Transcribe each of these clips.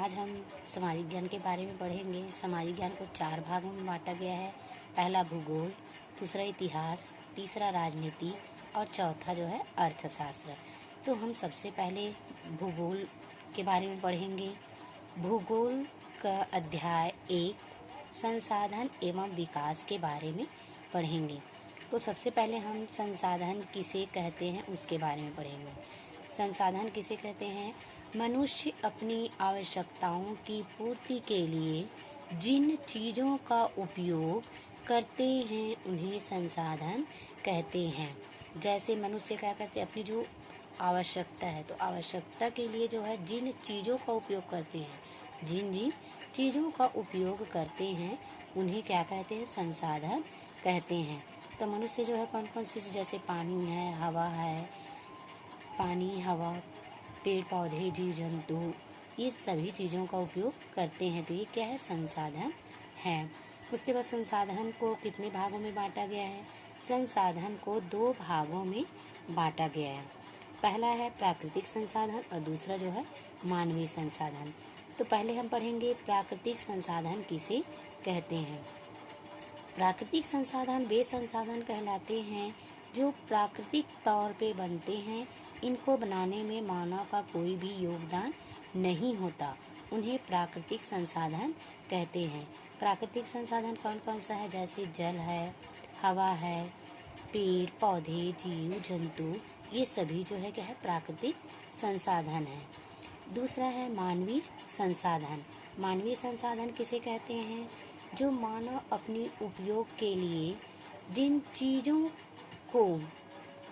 आज हम सामाजिक ज्ञान के बारे में पढ़ेंगे। सामाजिक ज्ञान को 4 भागों में बांटा गया है। पहला भूगोल, दूसरा इतिहास, तीसरा राजनीति और चौथा जो है अर्थशास्त्र। तो हम सबसे पहले भूगोल के बारे में पढ़ेंगे। भूगोल का अध्याय 1 संसाधन एवं विकास के बारे में पढ़ेंगे। तो सबसे पहले हम संसाधन किसे कहते हैं उसके बारे में पढ़ेंगे। संसाधन किसे कहते हैं? मनुष्य अपनी आवश्यकताओं की पूर्ति के लिए जिन चीज़ों का उपयोग करते हैं उन्हें संसाधन कहते हैं। जैसे मनुष्य क्या करते हैं, अपनी जो आवश्यकता है, तो आवश्यकता के लिए जो है जिन चीज़ों का उपयोग करते हैं, जिन चीज़ों का उपयोग करते हैं उन्हें क्या कहते हैं? संसाधन कहते हैं। तो मनुष्य जो है कौन कौन सी चीज़, जैसे पानी है, हवा है, पानी, हवा, पेड़ पौधे, जीव जंतु, ये सभी चीज़ों का उपयोग करते हैं। तो ये क्या है? संसाधन है। उसके बाद संसाधन को कितने भागों में बांटा गया है? संसाधन को 2 भागों में बांटा गया है। पहला है प्राकृतिक संसाधन और दूसरा जो है मानवीय संसाधन। तो पहले हम पढ़ेंगे प्राकृतिक संसाधन किसे कहते हैं। प्राकृतिक संसाधन वे संसाधन कहलाते हैं जो प्राकृतिक तौर पे बनते हैं। इनको बनाने में मानव का कोई भी योगदान नहीं होता, उन्हें प्राकृतिक संसाधन कहते हैं। प्राकृतिक संसाधन कौन कौन सा है? जैसे जल है, हवा है, पेड़ पौधे, जीव जंतु, ये सभी जो है क्या है? प्राकृतिक संसाधन है। दूसरा है मानवीय संसाधन। मानवीय संसाधन किसे कहते हैं? जो मानव अपनी उपयोग के लिए जिन चीज़ों को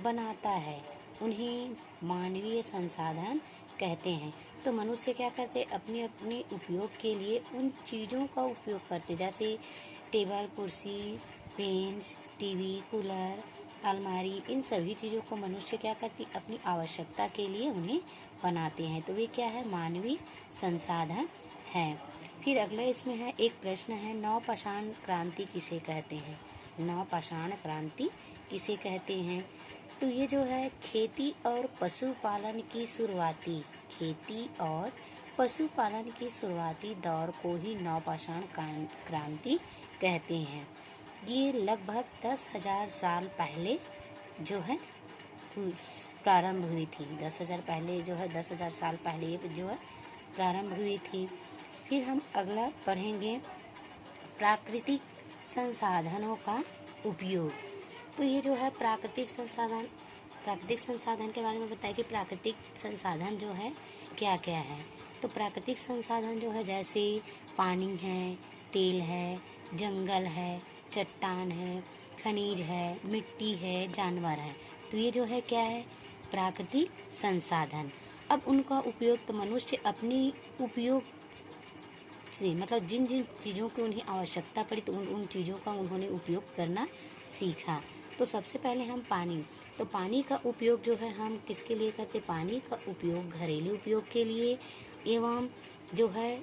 बनाता है उन्हें मानवीय संसाधन कहते हैं। तो मनुष्य क्या करते? अपने अपने उपयोग के लिए उन चीज़ों का उपयोग करते, जैसे टेबल, कुर्सी, बेंच, टीवी, कूलर, अलमारी, इन सभी चीज़ों को मनुष्य क्या करती? अपनी आवश्यकता के लिए उन्हें बनाते हैं। तो वे क्या है? मानवीय संसाधन है। फिर अगला इसमें है एक प्रश्न है, नवपाषाण क्रांति किसे कहते हैं? नवपाषाण क्रांति किसे कहते हैं? तो ये जो है खेती और पशुपालन की शुरुआती दौर को ही नवपाषाण क्रांति कहते हैं। ये लगभग 10,000 साल पहले जो है प्रारंभ हुई थी। 10,000 पहले जो है 10,000 साल पहले जो है प्रारंभ हुई थी। फिर हम अगला पढ़ेंगे प्राकृतिक संसाधनों का उपयोग। तो ये जो है प्राकृतिक संसाधन के बारे में बताया कि प्राकृतिक संसाधन जो है क्या क्या है। तो प्राकृतिक संसाधन जो है जैसे पानी है, तेल है, जंगल है, चट्टान है, खनिज है, मिट्टी है, जानवर है। तो ये जो है क्या है? प्राकृतिक संसाधन। अब उनका उपयोग तो मनुष्य अपनी उपयोग से, मतलब जिन जिन चीज़ों की उन्हें आवश्यकता पड़ी तो उन चीज़ों का उन्होंने उपयोग करना सीखा। तो सबसे पहले हम पानी, तो पानी का उपयोग जो है हम किसके लिए करते? पानी का उपयोग घरेलू उपयोग के लिए एवं जो है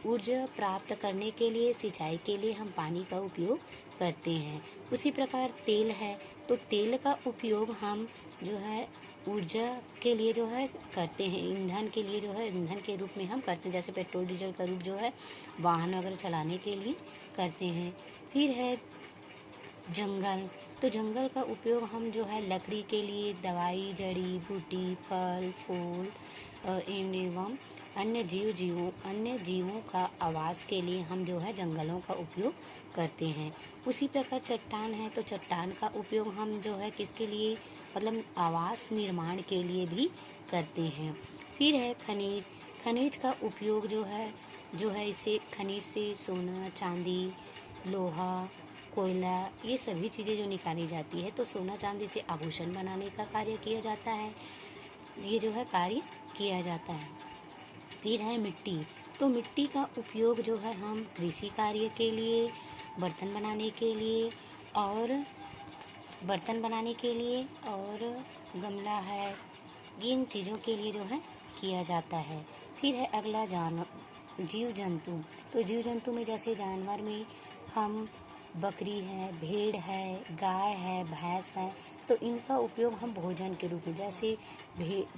ऊर्जा प्राप्त करने के लिए, सिंचाई के लिए हम पानी का उपयोग करते हैं। उसी प्रकार तेल है, तो तेल का उपयोग हम जो है ऊर्जा के लिए जो है करते हैं, ईंधन के लिए जो है ईंधन के रूप में हम करते हैं, जैसे पेट्रोल डीजल का रूप जो है वाहन वगैरह चलाने के लिए करते हैं। फिर है जंगल, तो जंगल का उपयोग हम जो है लकड़ी के लिए, दवाई, जड़ी बूटी, फल फूल एवं अन्य जीवों का आवास के लिए हम जो है जंगलों का उपयोग करते हैं। उसी प्रकार चट्टान है, तो चट्टान का उपयोग हम जो है किसके लिए, मतलब आवास निर्माण के लिए भी करते हैं। फिर है खनिज। खनिज का उपयोग जो है इसे खनिज से सोना, चांदी, लोहा, कोयला, ये सभी चीज़ें जो निकाली जाती है, तो सोना चांदी से आभूषण बनाने का कार्य किया जाता है, ये जो है कार्य किया जाता है। फिर है मिट्टी, तो मिट्टी का उपयोग जो है हम कृषि कार्य के लिए, बर्तन बनाने के लिए और गमला है, इन चीज़ों के लिए जो है किया जाता है। फिर है अगला जीव जंतु, तो जीव जंतु में जैसे जानवर में हम बकरी है, भेड़ है, गाय है, भैंस है, तो इनका उपयोग हम भोजन के रूप में, जैसे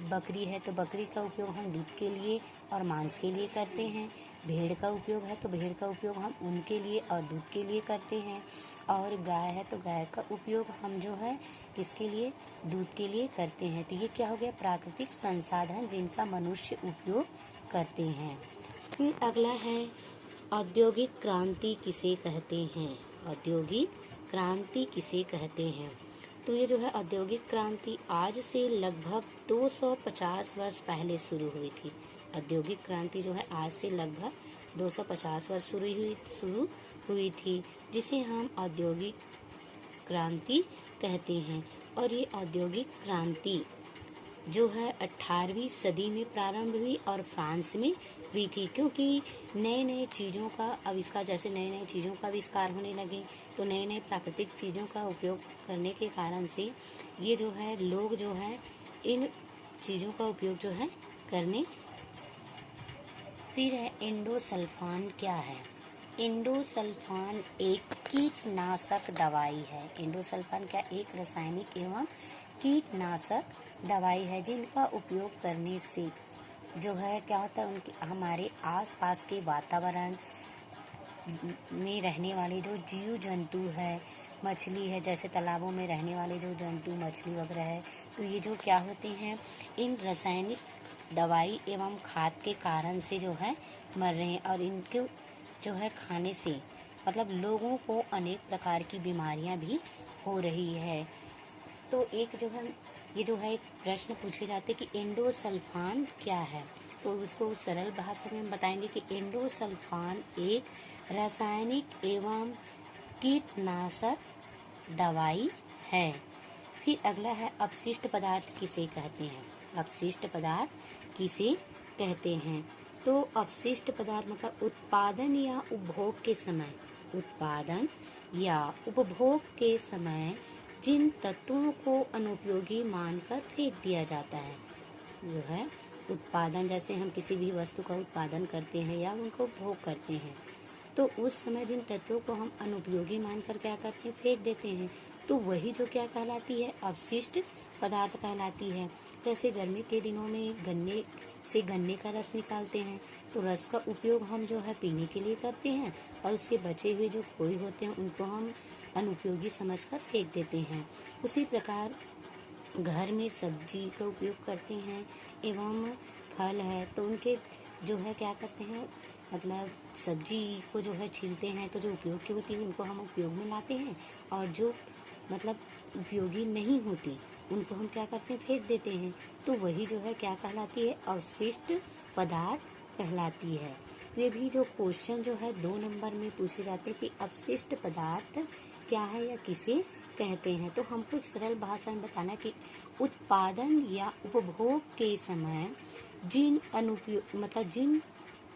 बकरी है तो बकरी का उपयोग हम दूध के लिए और मांस के लिए करते हैं। भेड़ का उपयोग है तो भेड़ का उपयोग हम ऊन के लिए और दूध के लिए करते हैं। और गाय है तो गाय का उपयोग हम जो है इसके लिए दूध के लिए करते हैं। तो ये क्या हो गया, प्राकृतिक संसाधन जिनका मनुष्य उपयोग करते हैं। फिर अगला है औद्योगिक क्रांति किसे कहते हैं। औद्योगिक क्रांति किसे कहते हैं। तो ये जो है औद्योगिक क्रांति आज से लगभग 250 वर्ष पहले शुरू हुई थी। औद्योगिक क्रांति जो है आज से लगभग 250 वर्ष शुरू हुई थी, जिसे हम औद्योगिक क्रांति कहते हैं। और ये औद्योगिक क्रांति जो है 18वीं सदी में प्रारंभ हुई और फ्रांस में हुई थी, क्योंकि नए नए चीज़ों का आविष्कार, जैसे नए नए चीज़ों का आविष्कार होने लगे तो नए नए प्राकृतिक चीज़ों का उपयोग करने के कारण से ये जो है लोग जो है इन चीज़ों का उपयोग जो है करने। फिर है इंडोसल्फान क्या है। इंडोसल्फान एक कीटनाशक दवाई है। इंडोसल्फान क्या एक रासायनिक एवं कीटनाशक दवाई है, जिनका उपयोग करने से जो है क्या होता है, उनके हमारे आसपास के वातावरण में रहने वाले जो जीव जंतु है, मछली है, जैसे तालाबों में रहने वाले जो जंतु मछली वगैरह है, तो ये जो क्या होते हैं, इन रासायनिक दवाई एवं खाद के कारण से जो है मर रहे हैं। और इनके जो है खाने से मतलब लोगों को अनेक प्रकार की बीमारियां भी हो रही है। तो एक जो है ये जो है एक प्रश्न पूछे जाते कि इंडोसल्फान क्या है, तो उसको सरल भाषा में बताएंगे कि इंडोसल्फान एक रासायनिक एवं कीटनाशक दवाई है। फिर अगला है अपशिष्ट पदार्थ किसे कहते हैं। अपशिष्ट पदार्थ किसे कहते हैं। तो अपशिष्ट पदार्थ मतलब उत्पादन या उपभोग के समय, उत्पादन या उपभोग के समय जिन तत्वों को अनुपयोगी मानकर फेंक दिया जाता है। जो है उत्पादन, जैसे हम किसी भी वस्तु का उत्पादन करते हैं या उनको उपभोग करते हैं, तो उस समय जिन तत्वों को हम अनुपयोगी मानकर क्या करते हैं, फेंक देते हैं, तो वही जो क्या कहलाती है, अवशिष्ट पदार्थ कहलाती है। जैसे गर्मी के दिनों में गन्ने से गन्ने का रस निकालते हैं, तो रस का उपयोग हम जो है पीने के लिए करते हैं, और उसके बचे हुए जो खोए होते हैं उनको हम अनुपयोगी समझकर फेंक देते हैं। उसी प्रकार घर में सब्जी का उपयोग करते हैं एवं फल है तो उनके जो है क्या करते हैं, मतलब सब्जी को जो है छीलते हैं तो जो उपयोग की होती है उनको हम उपयोग में लाते हैं, और जो मतलब उपयोगी नहीं होती उनको हम क्या करते हैं, फेंक देते हैं। तो वही जो है क्या कहलाती है, अवशिष्ट पदार्थ कहलाती है। ये भी जो क्वेश्चन जो है 2 नंबर में पूछे जाते हैं कि अपशिष्ट पदार्थ क्या है या किसे कहते हैं, तो हमको एक सरल भाषा में बताना कि उत्पादन या उपभोग के समय जिन जिन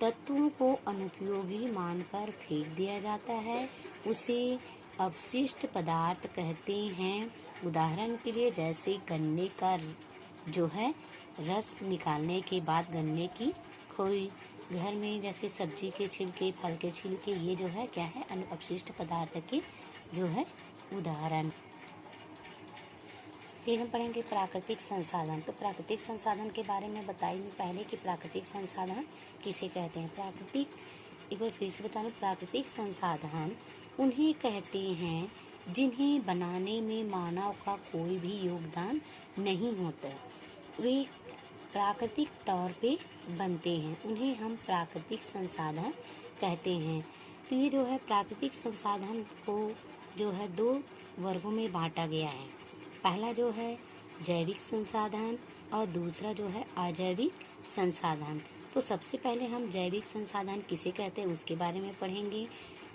तत्वों को अनुपयोगी मानकर फेंक दिया जाता है उसे अवशिष्ट पदार्थ कहते हैं। उदाहरण के लिए जैसे गन्ने का जो है रस निकालने के बाद गन्ने की खोई, घर में जैसे सब्जी के छिलके, फल के छिलके, ये जो है क्या है, अपशिष्ट पदार्थ के जो है उदाहरण। फिर हम पढ़ेंगे प्राकृतिक संसाधन। तो प्राकृतिक संसाधन के बारे में बताइए पहले कि प्राकृतिक संसाधन किसे कहते हैं। प्राकृतिक, एक बार फिर से बता दूं, प्राकृतिक संसाधन उन्हें कहते हैं जिन्हें बनाने में मानव का कोई भी योगदान नहीं होता, वे प्राकृतिक तौर पे बनते हैं, उन्हें हम प्राकृतिक संसाधन कहते हैं। तो ये जो है प्राकृतिक संसाधन को जो है 2 वर्गों में बांटा गया है। पहला जो है जैविक संसाधन और दूसरा जो है अजैविक संसाधन। तो सबसे पहले हम जैविक संसाधन किसे कहते हैं उसके बारे में पढ़ेंगे।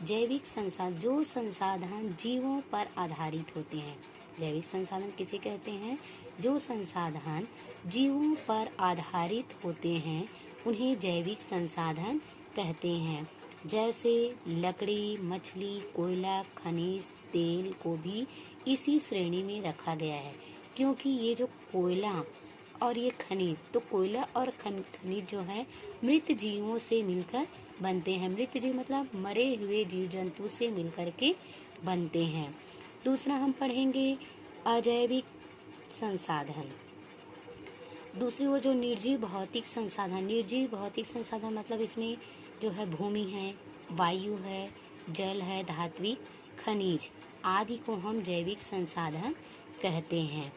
जैविक संसाधन, जो संसाधन जीवों पर आधारित होते हैं। जैविक संसाधन किसे कहते हैं, जो संसाधन जीवों पर आधारित होते हैं उन्हें जैविक संसाधन कहते हैं। जैसे लकड़ी, मछली, कोयला, खनिज तेल को भी इसी श्रेणी में रखा गया है, क्योंकि ये जो कोयला और ये खनिज, तो कोयला और खनिज जो है मृत जीवों से मिलकर बनते हैं। मृत जीव मतलब मरे हुए जीव जंतु से मिलकर के बनते हैं। दूसरा हम पढ़ेंगे अजैविक संसाधन। दूसरी ओर जो निर्जीव भौतिक संसाधन, निर्जीव भौतिक संसाधन मतलब इसमें जो है भूमि है, वायु है, जल है, धात्विक खनिज आदि को हम जैविक संसाधन कहते हैं।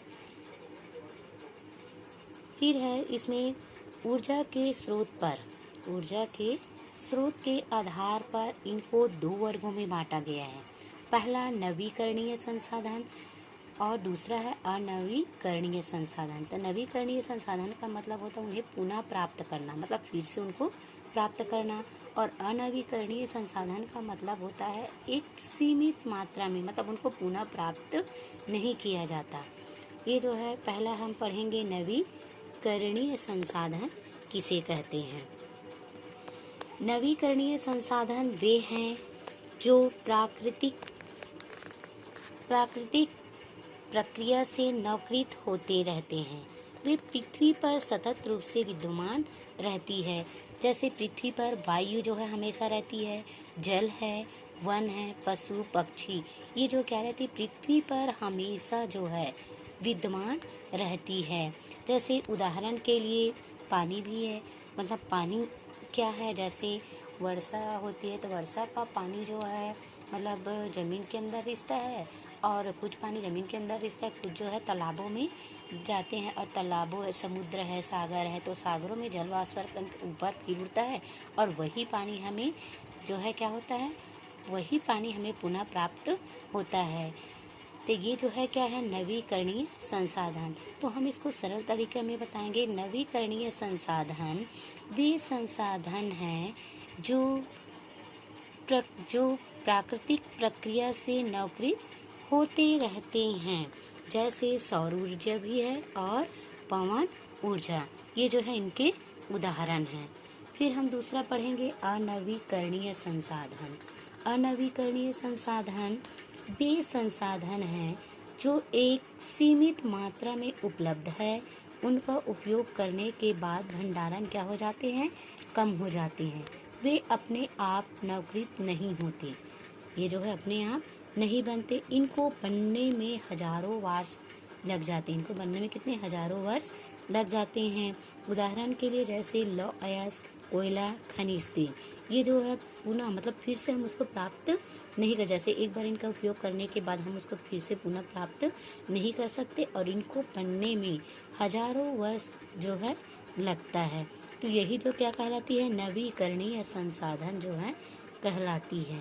फिर है इसमें ऊर्जा के स्रोत के आधार पर इनको 2 वर्गों में बांटा गया है। पहला नवीकरणीय संसाधन और दूसरा है अनवीकरणीय संसाधन। तो नवीकरणीय संसाधन का मतलब होता है उन्हें पुनः प्राप्त करना, मतलब फिर से उनको प्राप्त करना, और अनवीकरणीय संसाधन का मतलब होता है एक सीमित मात्रा में, मतलब उनको पुनः प्राप्त नहीं किया जाता। ये जो है पहला हम पढ़ेंगे नवीकरणीय संसाधन किसे कहते हैं। नवीकरणीय संसाधन वे हैं जो प्राकृतिक प्रक्रिया से नवीकृत होते रहते हैं। वे पृथ्वी पर सतत रूप से विद्यमान रहती है। जैसे पृथ्वी पर वायु जो है हमेशा रहती है, जल है, वन है, पशु पक्षी, ये जो क्या रहती है पृथ्वी पर हमेशा जो है विद्यमान रहती है। जैसे उदाहरण के लिए पानी भी है, मतलब पानी क्या है, जैसे वर्षा होती है तो वर्षा का पानी जो है मतलब ज़मीन के अंदर रिसता है, और कुछ पानी ज़मीन के अंदर रिसता है, कुछ जो है तालाबों में जाते हैं, और तालाबों समुद्र है, सागर है, तो सागरों में जल वाष्पन ऊपर फिर उड़ता है, और वही पानी हमें जो है क्या होता है, वही पानी हमें पुनः प्राप्त होता है। तो ये जो है क्या है नवीकरणीय संसाधन। तो हम इसको सरल तरीके में बताएंगे। नवीकरणीय संसाधन वे संसाधन हैं जो प्राकृतिक प्रक्रिया से नवीकृत होते रहते हैं। जैसे सौर ऊर्जा भी है और पवन ऊर्जा, ये जो है इनके उदाहरण हैं। फिर हम दूसरा पढ़ेंगे अनवीकरणीय संसाधन। अनवीकरणीय संसाधन वे संसाधन हैं जो एक सीमित मात्रा में उपलब्ध है, उनका उपयोग करने के बाद भंडारण क्या हो जाते हैं, कम हो जाते हैं। वे अपने आप नवीकृत नहीं होते, ये जो है अपने आप नहीं बनते, इनको बनने में हजारों वर्ष लग जाते हैं। इनको बनने में कितने हजारों वर्ष लग जाते हैं। उदाहरण के लिए जैसे लौह अयस्क, कोयला, खनिज तेल, ये जो है पुनः मतलब फिर से हम उसको प्राप्त नहीं कर, जैसे एक बार इनका उपयोग करने के बाद हम उसको फिर से पुनः प्राप्त नहीं कर सकते, और इनको बनने में हजारों वर्ष जो है लगता है। तो यही जो क्या कहलाती है नवीकरणीय संसाधन जो है कहलाती है।